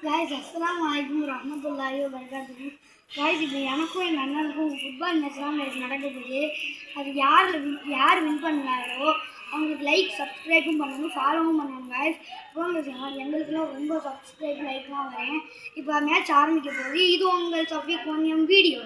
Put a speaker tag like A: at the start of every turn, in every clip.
A: Guys अस्सलाम वालेकुम रहमतुल्लाहि व बरकातहू। गाइस இப்போ எனக்கும் எங்கள் அண்ணனுக்கும் ஃபுட்பால் மேட்ச்லாம் நடக்க போகுது. அது யார் வின் பண்ணாரோ அவங்களுக்கு லைக் சப்ஸ்கிரைபும் பண்ணணும், ஃபாலோவும் பண்ணணும். गाइस எங்களுக்குலாம் ரொம்ப சப்ஸ்கிரைப் லைக்லாம் வரேன். இப்போ மேட்ச் ஆரம்பிக்க போகுது. இது உங்கள் சஃபீக் ஒன்யம் வீடியோ.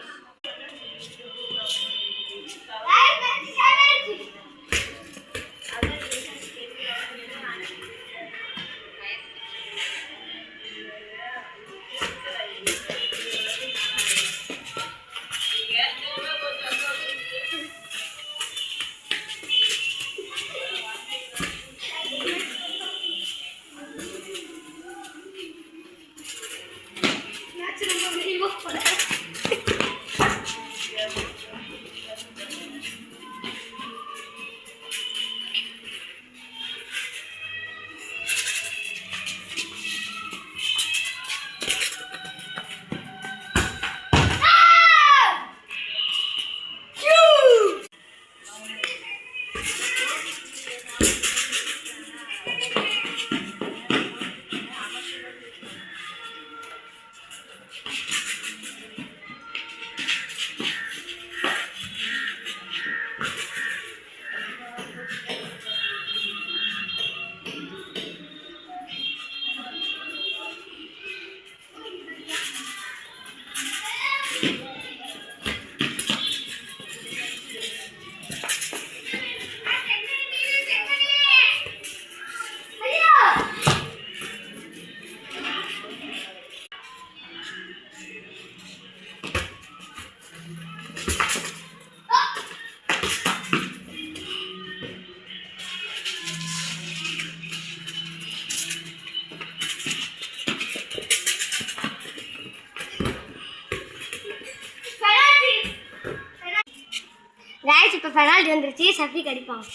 A: गाइस இப்போ பெனால்டி வந்துருச்சு, சஃபீக் அடிப்பாங்க.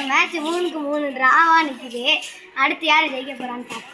A: மேட்ச் 3-3 டிராவா நிற்குது. அடுத்து யார் ஜெயிக்க போறான்னு பார்ப்போம்.